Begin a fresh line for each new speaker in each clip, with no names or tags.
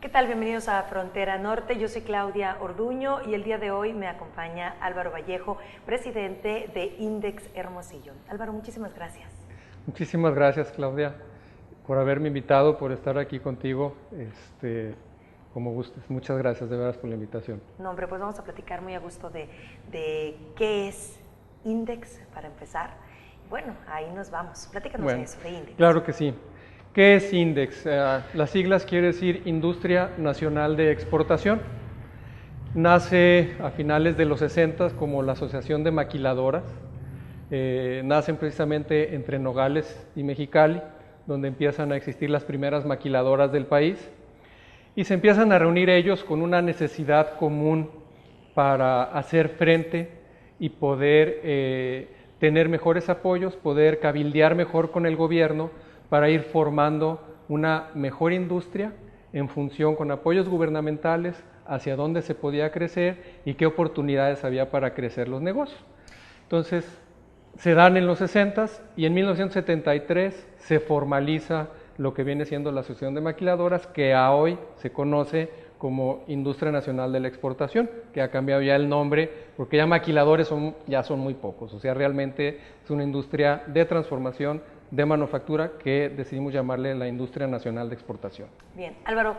¿Qué tal? Bienvenidos a Frontera Norte. Yo soy Claudia Orduño y el día de hoy me acompaña Álvaro Vallejo, presidente de Index Hermosillo. Álvaro, muchísimas gracias.
Muchísimas gracias, Claudia, por haberme invitado, por estar aquí contigo, como gustes. Muchas gracias, de veras, por la invitación.
No, hombre, pues vamos a platicar muy a gusto de qué es Index, para empezar. Bueno, ahí nos vamos. Platícanos de eso, de Index.
Claro que sí. ¿Qué es Index? Las siglas quiere decir Industria Nacional de Exportación. Nace a finales de los 60 como la Asociación de Maquiladoras. Nacen precisamente entre Nogales y Mexicali, donde empiezan a existir las primeras maquiladoras del país. Y se empiezan a reunir ellos con una necesidad común para hacer frente y poder tener mejores apoyos, poder cabildear mejor con el gobierno, para ir formando una mejor industria en función con apoyos gubernamentales, hacia dónde se podía crecer y qué oportunidades había para crecer los negocios. Entonces, se dan en los 60s y en 1973 se formaliza lo que viene siendo la Asociación de Maquiladoras, que a hoy se conoce como Industria Nacional de la Exportación, que ha cambiado ya el nombre, porque ya maquiladores ya son muy pocos, o sea, realmente es una industria de transformación, de manufactura, que decidimos llamarle la Industria Nacional de Exportación.
Bien, Álvaro,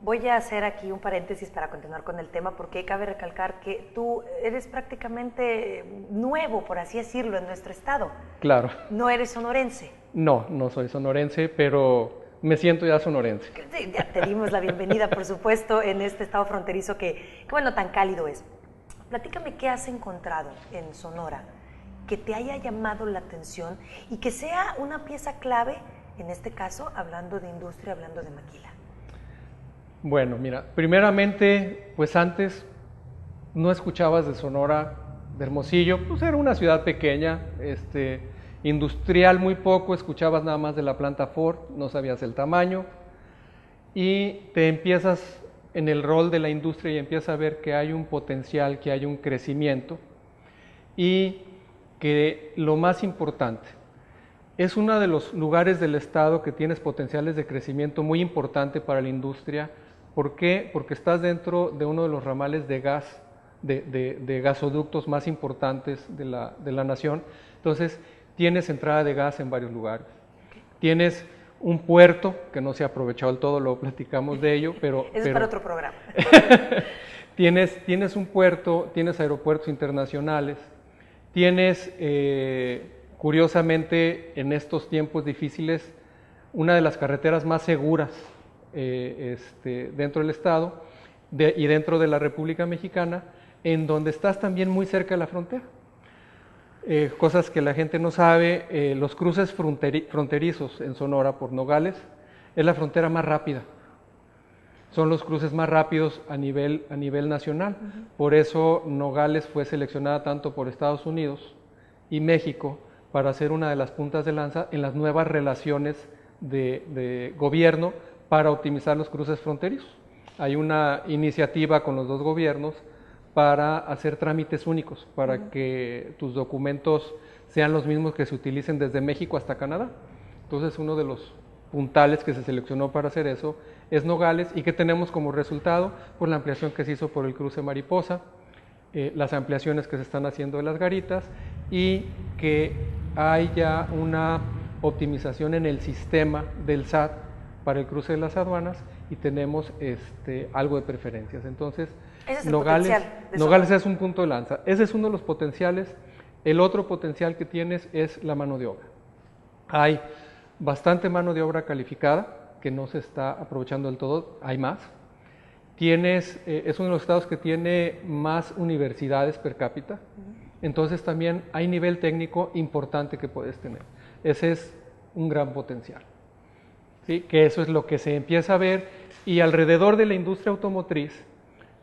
voy a hacer aquí un paréntesis para continuar con el tema, porque cabe recalcar que tú eres prácticamente nuevo, por así decirlo, en nuestro estado.
Claro.
¿No eres sonorense?
No, no soy sonorense, pero me siento ya sonorense.
Sí, ya te dimos la bienvenida, por supuesto, en este estado fronterizo que bueno, tan cálido es. Platícame qué has encontrado en Sonora que te haya llamado la atención y que sea una pieza clave, en este caso, hablando de industria, hablando de maquila.
Bueno, mira, primeramente, pues antes no escuchabas de Sonora, de Hermosillo, pues era una ciudad pequeña, industrial muy poco, escuchabas nada más de la planta Ford, no sabías el tamaño, y te empiezas en el rol de la industria y empiezas a ver que hay un potencial, que hay un crecimiento, y que lo más importante, es uno de los lugares del estado que tienes potenciales de crecimiento muy importante para la industria. ¿Por qué? Porque estás dentro de uno de los ramales de gas, de gasoductos más importantes de la nación. Entonces, tienes entrada de gas en varios lugares. Tienes un puerto que no se ha aprovechado del todo, lo platicamos de ello, pero...
Eso es para otro programa.
Tienes un puerto, tienes aeropuertos internacionales, tienes, curiosamente, en estos tiempos difíciles, una de las carreteras más seguras dentro del estado y dentro de la República Mexicana, en donde estás también muy cerca de la frontera. Cosas que la gente no sabe, los cruces fronterizos en Sonora por Nogales es la frontera más rápida. Son los cruces más rápidos a nivel nacional. Por eso Nogales fue seleccionada tanto por Estados Unidos y México para ser una de las puntas de lanza en las nuevas relaciones de gobierno para optimizar los cruces fronterizos. Hay una iniciativa con los dos gobiernos para hacer trámites únicos, para que tus documentos sean los mismos que se utilicen desde México hasta Canadá. Entonces, uno de los puntales que se seleccionó para hacer eso es Nogales, y que tenemos como resultado por la ampliación que se hizo por el cruce Mariposa, las ampliaciones que se están haciendo de las garitas, y que hay ya una optimización en el sistema del SAT para el cruce de las aduanas, y tenemos algo de preferencias. Entonces,
ese es el
Nogales es un punto de lanza. Ese es uno de los potenciales. El otro potencial que tienes es la mano de obra. Hay bastante mano de obra calificada que no se está aprovechando del todo, hay más. Es uno de los estados que tiene más universidades per cápita, entonces también hay nivel técnico importante que puedes tener. Ese es un gran potencial, ¿sí? Que eso es lo que se empieza a ver, y alrededor de la industria automotriz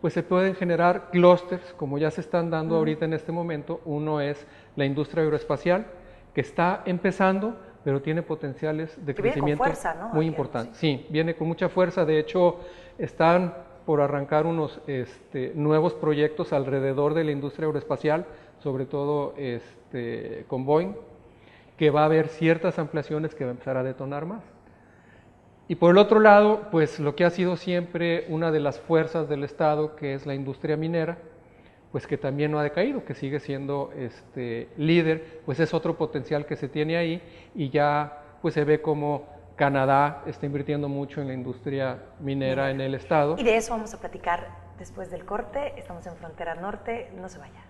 pues se pueden generar clústeres, como ya se están dando ahorita en este momento. Uno es la industria aeroespacial, que está empezando, pero tiene potenciales de crecimiento
viene con fuerza, ¿no?
muy importantes. Sí, viene con mucha fuerza. De hecho, están por arrancar unos nuevos proyectos alrededor de la industria aeroespacial, sobre todo con Boeing, que va a haber ciertas ampliaciones que va a empezar a detonar más. Y por el otro lado, pues lo que ha sido siempre una de las fuerzas del Estado, que es la industria minera, pues que también no ha decaído, que sigue siendo líder, pues es otro potencial que se tiene ahí, y ya pues se ve como Canadá está invirtiendo mucho en la industria minera en el Estado.
Y de eso vamos a platicar después del corte. Estamos en Frontera Norte, no se vaya.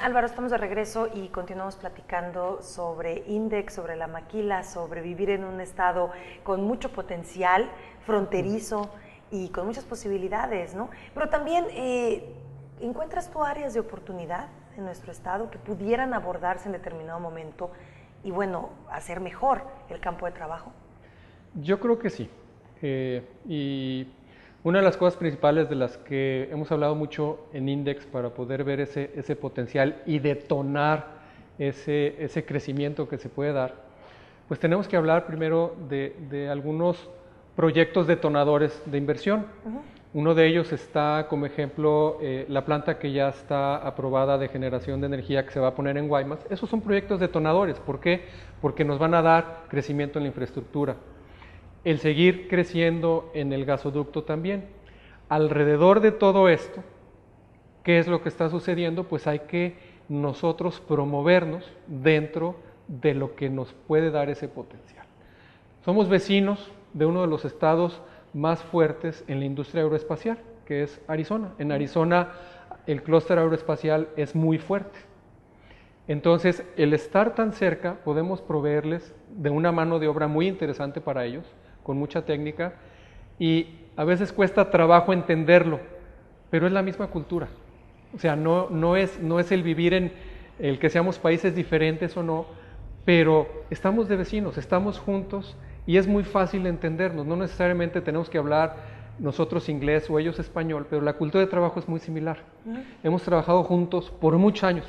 Álvaro, estamos de regreso y continuamos platicando sobre INDEX, sobre la maquila, sobre vivir en un estado con mucho potencial, fronterizo y con muchas posibilidades, ¿no? Pero también, ¿encuentras tú áreas de oportunidad en nuestro estado que pudieran abordarse en determinado momento y, bueno, hacer mejor el campo de trabajo?
Yo creo que sí. Y una de las cosas principales de las que hemos hablado mucho en INDEX para poder ver ese potencial y detonar ese crecimiento que se puede dar, pues tenemos que hablar primero de algunos proyectos detonadores de inversión. Uno de ellos está como ejemplo la planta que ya está aprobada de generación de energía que se va a poner en Guaymas. Esos son proyectos detonadores. ¿Por qué? Porque nos van a dar crecimiento en la infraestructura. El seguir creciendo en el gasoducto también. Alrededor de todo esto, ¿qué es lo que está sucediendo? Pues hay que nosotros promovernos dentro de lo que nos puede dar ese potencial. Somos vecinos de uno de los estados más fuertes en la industria aeroespacial, que es Arizona. En Arizona el clúster aeroespacial es muy fuerte. Entonces, el estar tan cerca, podemos proveerles de una mano de obra muy interesante para ellos, con mucha técnica, y a veces cuesta trabajo entenderlo, pero es la misma cultura. O sea, no es el vivir en el que seamos países diferentes o no, pero estamos de vecinos, estamos juntos y es muy fácil entendernos. No necesariamente tenemos que hablar nosotros inglés o ellos español, pero la cultura de trabajo es muy similar. Hemos trabajado juntos por muchos años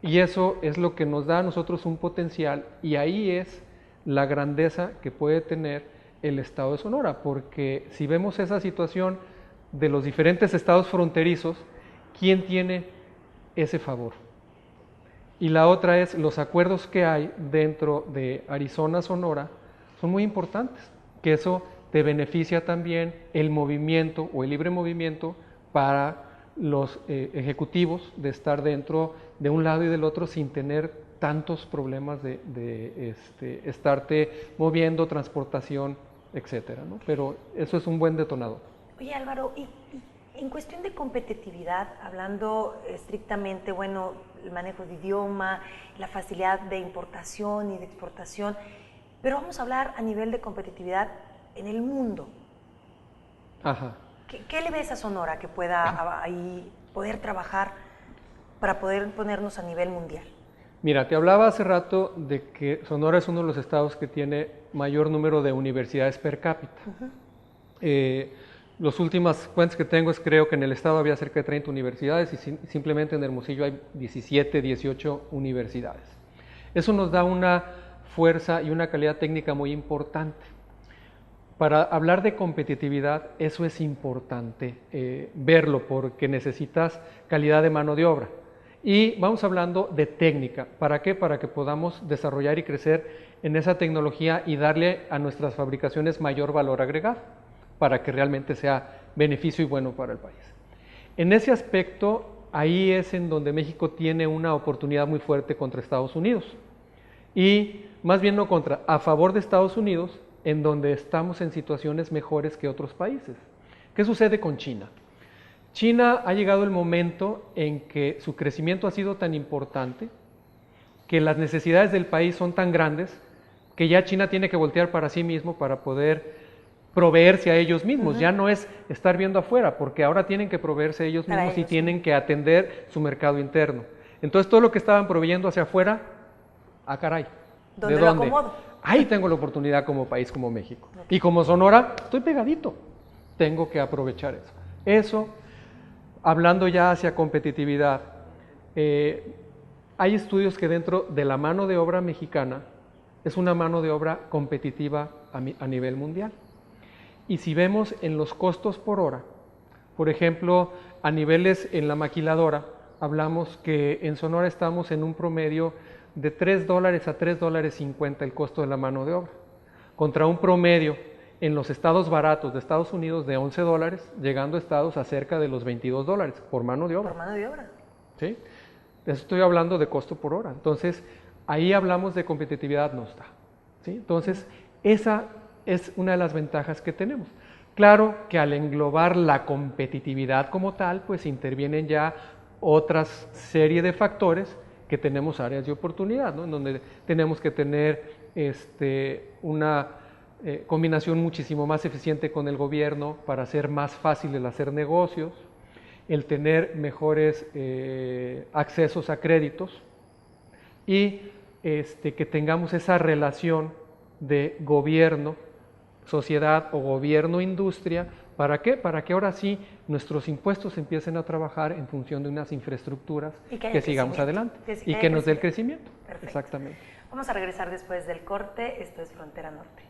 y eso es lo que nos da a nosotros un potencial, y ahí es la grandeza que puede tener el estado de Sonora, porque si vemos esa situación de los diferentes estados fronterizos, ¿quién tiene ese favor? Y la otra es, los acuerdos que hay dentro de Arizona-Sonora son muy importantes, que eso te beneficia también el movimiento o el libre movimiento para los ejecutivos de estar dentro de un lado y del otro sin tener tantos problemas de estarte moviendo, transportación, etcétera, ¿no? Pero eso es un buen detonador.
Oye, Álvaro, y en cuestión de competitividad, hablando estrictamente, bueno, el manejo de idioma, la facilidad de importación y de exportación, pero vamos a hablar a nivel de competitividad en el mundo.
Ajá.
¿Qué le ves a Sonora que pueda ahí poder trabajar para poder ponernos a nivel mundial?
Mira, te hablaba hace rato de que Sonora es uno de los estados que tiene mayor número de universidades per cápita. Las últimas cuentas que tengo es creo que en el estado había cerca de 30 universidades y simplemente en Hermosillo hay 17, 18 universidades. Eso nos da una fuerza y una calidad técnica muy importante. Para hablar de competitividad, eso es importante verlo porque necesitas calidad de mano de obra. Y vamos hablando de técnica. ¿Para qué? Para que podamos desarrollar y crecer en esa tecnología y darle a nuestras fabricaciones mayor valor agregado, para que realmente sea beneficio y bueno para el país. En ese aspecto, ahí es en donde México tiene una oportunidad muy fuerte contra Estados Unidos. Y más bien no contra, a favor de Estados Unidos, en donde estamos en situaciones mejores que otros países. ¿Qué sucede con China? China ha llegado el momento en que su crecimiento ha sido tan importante, que las necesidades del país son tan grandes, que ya China tiene que voltear para sí mismo para poder proveerse a ellos mismos. Ya no es estar viendo afuera, porque ahora tienen que proveerse a ellos mismos y tienen que atender su mercado interno. Entonces todo lo que estaban proveyendo hacia afuera, caray,
¿de dónde? Lo acomodo.
Ahí tengo la oportunidad como país, como México. Y como Sonora, estoy pegadito. Tengo que aprovechar eso. Eso, hablando ya hacia competitividad, hay estudios que dentro de la mano de obra mexicana es una mano de obra competitiva a nivel mundial. Y si vemos en los costos por hora, por ejemplo, a niveles en la maquiladora, hablamos que en Sonora estamos en un promedio de $3 a $3.50 el costo de la mano de obra, contra un promedio en los estados baratos de Estados Unidos de $11, llegando a estados a cerca de los $22 por mano de obra.
Por mano de obra.
¿Sí? Estoy hablando de costo por hora. Entonces, ahí hablamos de competitividad, no está. ¿Sí? Entonces, esa es una de las ventajas que tenemos. Claro que al englobar la competitividad como tal, pues intervienen ya otras serie de factores que tenemos áreas de oportunidad, ¿no? En donde tenemos que tener una combinación muchísimo más eficiente con el gobierno para hacer más fácil el hacer negocios, el tener mejores accesos a créditos y que tengamos esa relación de gobierno, sociedad o gobierno-industria. ¿Para qué? Para que ahora sí nuestros impuestos empiecen a trabajar en función de unas infraestructuras que sigamos adelante y que nos dé el crecimiento.
Perfecto.
Exactamente.
Vamos a regresar después del corte. Esto es Frontera Norte.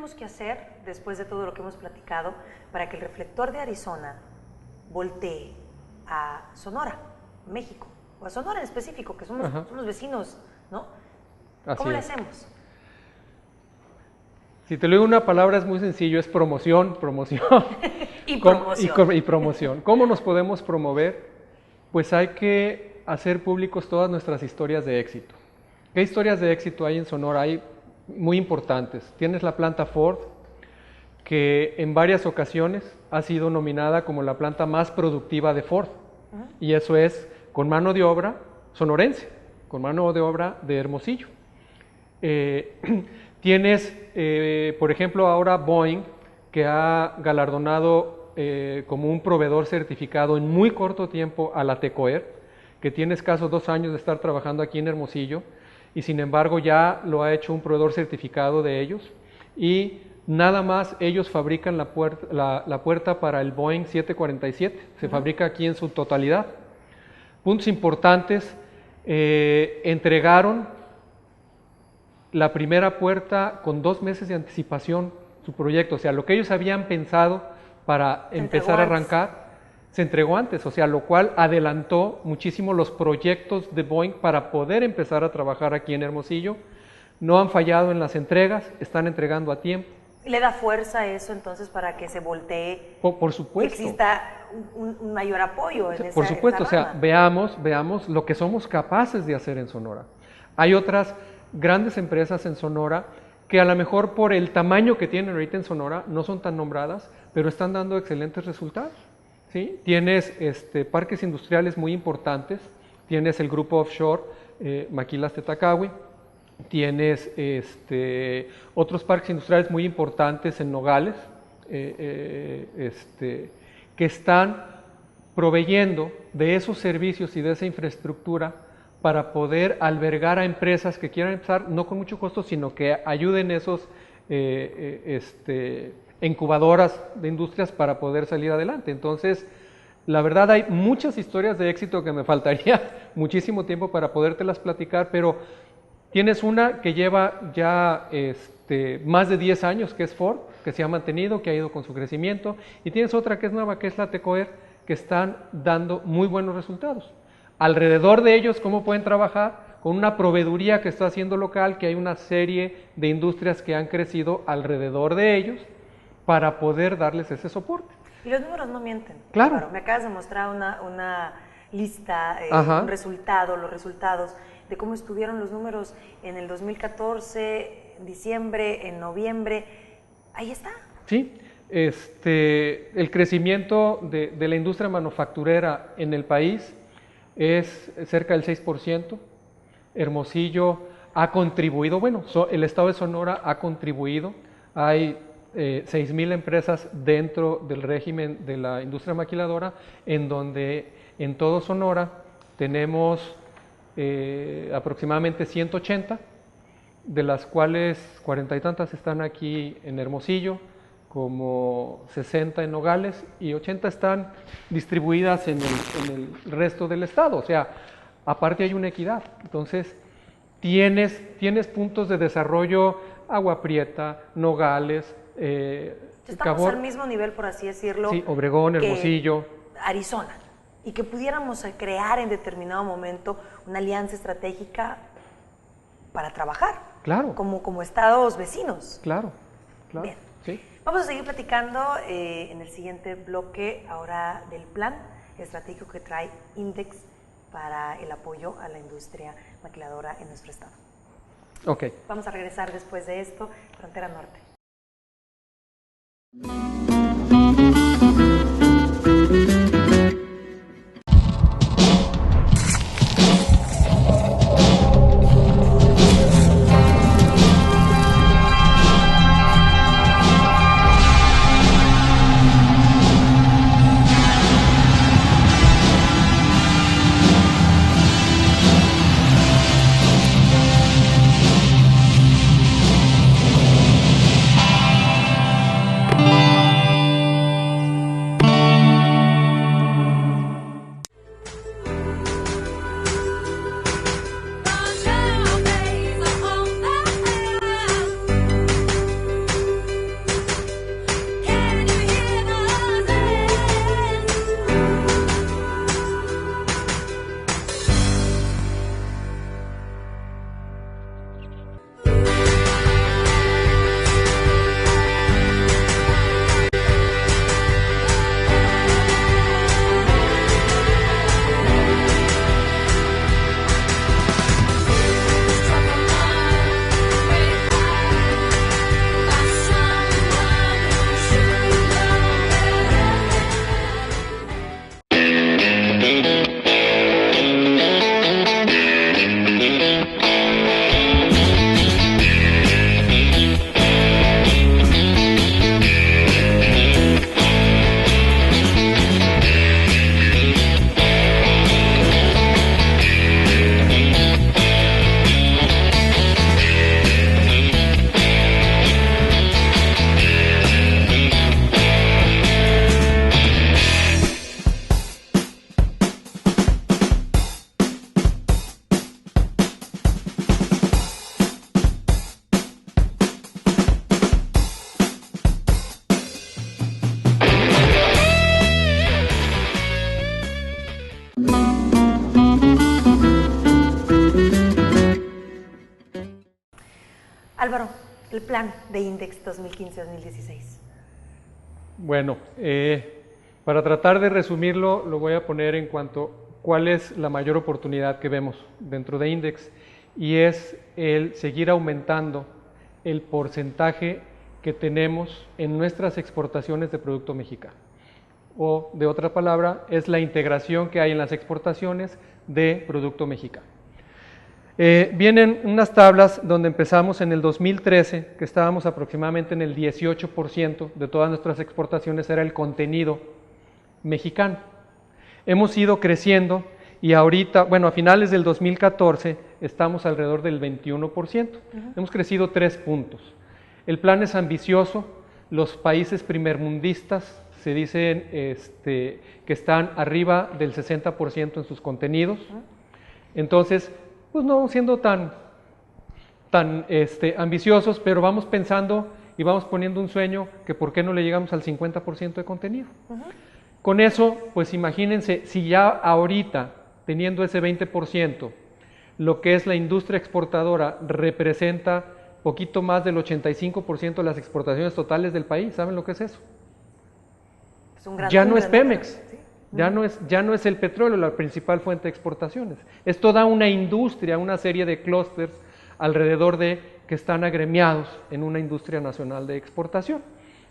tenemos que hacer, después de todo lo que hemos platicado, para que el reflector de Arizona voltee a Sonora, México, o a Sonora en específico, que somos vecinos, ¿no? ¿Cómo le hacemos?
Si te lo digo una palabra es muy sencillo, es promoción.
Y promoción.
Y promoción. ¿Cómo nos podemos promover? Pues hay que hacer públicos todas nuestras historias de éxito. ¿Qué historias de éxito hay en Sonora? Hay muy importantes. Tienes la planta Ford, que en varias ocasiones ha sido nominada como la planta más productiva de Ford. Y eso es con mano de obra sonorense, con mano de obra de Hermosillo. Tienes, por ejemplo, ahora Boeing, que ha galardonado como un proveedor certificado en muy corto tiempo a la TECOER, que tiene escasos 2 años de estar trabajando aquí en Hermosillo, y sin embargo ya lo ha hecho un proveedor certificado de ellos, y nada más ellos fabrican la puerta para el Boeing 747, se fabrica aquí en su totalidad. Puntos importantes, entregaron la primera puerta con 2 meses de anticipación su proyecto, o sea, lo que ellos habían pensado para empezar a arrancar, se entregó antes, o sea, lo cual adelantó muchísimo los proyectos de Boeing para poder empezar a trabajar aquí en Hermosillo. No han fallado en las entregas, están entregando a tiempo.
¿Y le da fuerza eso entonces para que se voltee?
Por supuesto.
Que exista un mayor apoyo en esa
Por supuesto, o sea,
rama.
veamos lo que somos capaces de hacer en Sonora. Hay otras grandes empresas en Sonora que a lo mejor por el tamaño que tienen ahorita en Sonora no son tan nombradas, pero están dando excelentes resultados. ¿Sí? Tienes parques industriales muy importantes, tienes el grupo offshore Maquilas Tetacawi, tienes otros parques industriales muy importantes en Nogales, que están proveyendo de esos servicios y de esa infraestructura para poder albergar a empresas que quieran empezar, no con mucho costo, sino que ayuden esos incubadoras de industrias para poder salir adelante. Entonces, la verdad hay muchas historias de éxito que me faltaría muchísimo tiempo para podértelas platicar, pero tienes una que lleva ya más de 10 años, que es Ford, que se ha mantenido, que ha ido con su crecimiento, y tienes otra que es nueva, que es la TECOER, que están dando muy buenos resultados. Alrededor de ellos, ¿cómo pueden trabajar? Con una proveeduría que está haciendo local, que hay una serie de industrias que han crecido alrededor de ellos para poder darles ese soporte.
Y los números no mienten.
Claro.
Me acabas de mostrar una lista, un resultado, los resultados de cómo estuvieron los números en el 2014, en diciembre, en noviembre. Ahí está.
Sí. El crecimiento de la industria manufacturera en el país es cerca del 6%. Hermosillo ha contribuido, el estado de Sonora ha contribuido, hay 6,000 empresas dentro del régimen de la industria maquiladora, en donde en todo Sonora tenemos aproximadamente 180, de las cuales 40 y tantas están aquí en Hermosillo, como 60 en Nogales y 80 están distribuidas en el resto del estado. O sea, aparte hay una equidad. Entonces, tienes puntos de desarrollo, Agua Prieta, Nogales,
estamos al mismo nivel, por así decirlo.
Sí, Obregón, Hermosillo.
Arizona. Y que pudiéramos crear en determinado momento una alianza estratégica para trabajar.
Claro.
Como estados vecinos.
Claro.
Bien.
Sí.
Vamos a seguir platicando en el siguiente bloque ahora del plan estratégico que trae Index para el apoyo a la industria maquiladora en nuestro estado.
Ok.
Vamos a regresar después de esto, Frontera Norte. Álvaro, el plan de INDEX 2015-2016.
Bueno, para tratar de resumirlo, lo voy a poner en cuanto a cuál es la mayor oportunidad que vemos dentro de INDEX, y es el seguir aumentando el porcentaje que tenemos en nuestras exportaciones de producto mexicano. O, de otra palabra, es la integración que hay en las exportaciones de producto mexicano. Vienen unas tablas donde empezamos en el 2013, que estábamos aproximadamente en el 18% de todas nuestras exportaciones era el contenido mexicano. Hemos ido creciendo y ahorita, bueno, a finales del 2014 estamos alrededor del 21%. Hemos crecido 3 puntos. El plan es ambicioso. Los países primermundistas se dicen que están arriba del 60% en sus contenidos. Entonces, pues no siendo tan ambiciosos, pero vamos pensando y vamos poniendo un sueño que por qué no le llegamos al 50% de contenido. Con eso, pues imagínense, si ya ahorita, teniendo ese 20%, lo que es la industria exportadora representa poquito más del 85% de las exportaciones totales del país. ¿Saben lo que es eso? Ya no es Pemex. ¿Sí? Ya no es el petróleo la principal fuente de exportaciones. Es toda una industria, una serie de clústeres alrededor de que están agremiados en una industria nacional de exportación.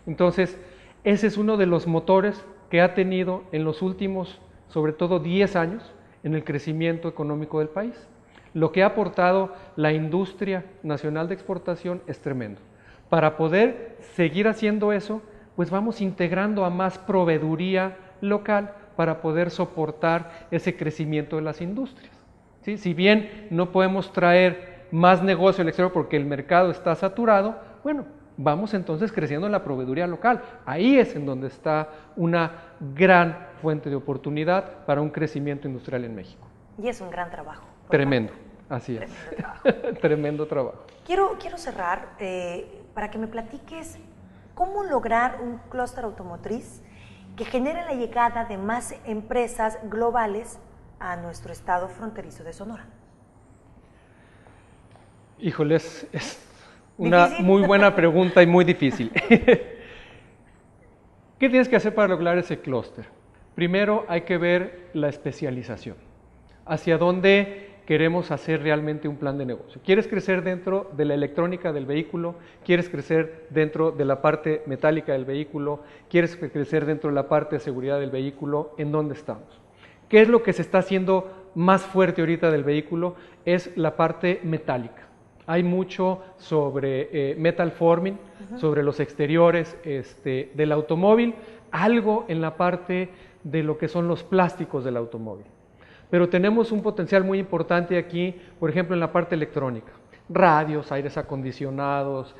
Entonces, ese es uno de los motores que ha tenido en los últimos, sobre todo 10 años, en el crecimiento económico del país. Lo que ha aportado la industria nacional de exportación es tremendo. Para poder seguir haciendo eso, pues vamos integrando a más proveeduría local para poder soportar ese crecimiento de las industrias. ¿Sí? Si bien no podemos traer más negocio al exterior porque el mercado está saturado, bueno, vamos entonces creciendo en la proveeduría local. Ahí es en donde está una gran fuente de oportunidad para un crecimiento industrial en México.
Y es un gran trabajo.
Tremendo, así es.
Tremendo trabajo.
Tremendo trabajo.
Quiero cerrar para que me platiques cómo lograr un clúster automotriz que genere la llegada de más empresas globales a nuestro estado fronterizo de Sonora.
Híjoles, es una muy buena pregunta y muy difícil. ¿Qué tienes que hacer para lograr ese clúster? Primero hay que ver la especialización. ¿Hacia dónde queremos hacer realmente un plan de negocio? ¿Quieres crecer dentro de la electrónica del vehículo? ¿Quieres crecer dentro de la parte metálica del vehículo? ¿Quieres crecer dentro de la parte de seguridad del vehículo? ¿En dónde estamos? ¿Qué es lo que se está haciendo más fuerte ahorita del vehículo? Es la parte metálica. Hay mucho sobre metal forming, sobre los exteriores del automóvil, algo en la parte de lo que son los plásticos del automóvil. Pero tenemos un potencial muy importante aquí, por ejemplo, en la parte electrónica. Radios, aires acondicionados,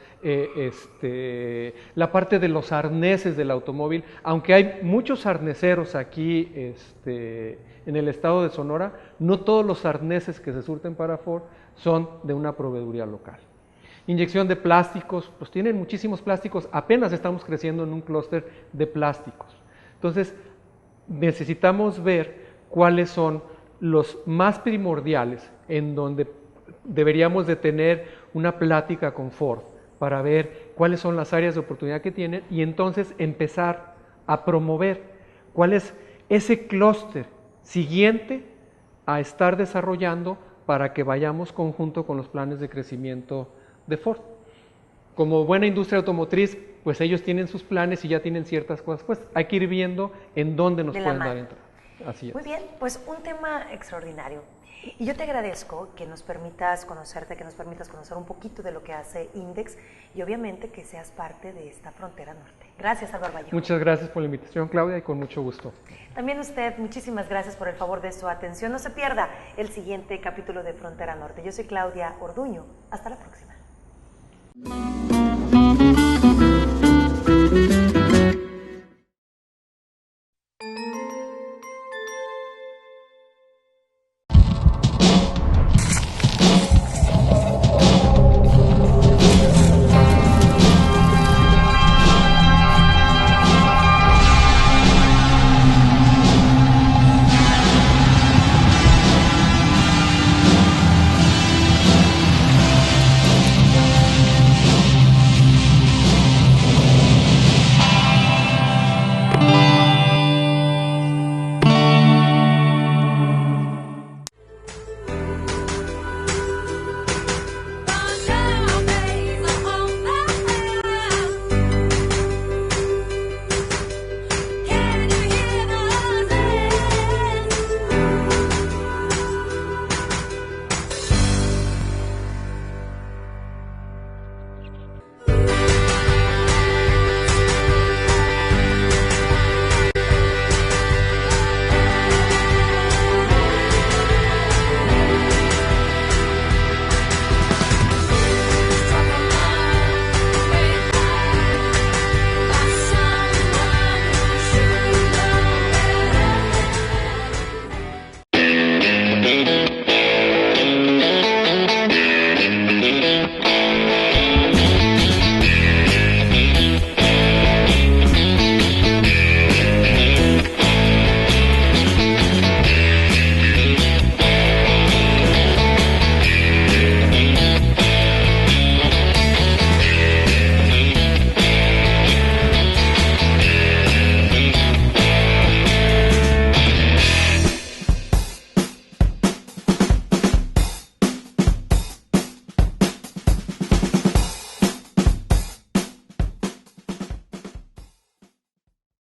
la parte de los arneses del automóvil. Aunque hay muchos arneseros aquí en el estado de Sonora, no todos los arneses que se surten para Ford son de una proveeduría local. Inyección de plásticos, pues tienen muchísimos plásticos, apenas estamos creciendo en un clúster de plásticos. Entonces, necesitamos ver cuáles son los más primordiales en donde deberíamos de tener una plática con Ford para ver cuáles son las áreas de oportunidad que tienen y entonces empezar a promover cuál es ese clúster siguiente a estar desarrollando para que vayamos conjunto con los planes de crecimiento de Ford. Como buena industria automotriz, pues ellos tienen sus planes y ya tienen ciertas cosas, pues hay que ir viendo en dónde nos pueden dar entrada. Así es.
Muy bien, pues un tema extraordinario. Y yo te agradezco que nos permitas conocerte, que nos permitas conocer un poquito de lo que hace INDEX y obviamente que seas parte de esta frontera norte. Gracias, Álvaro Vallejo.
Muchas gracias por la invitación, Claudia, y con mucho gusto.
También usted, muchísimas gracias por el favor de su atención. No se pierda el siguiente capítulo de Frontera Norte. Yo soy Claudia Orduño. Hasta la próxima.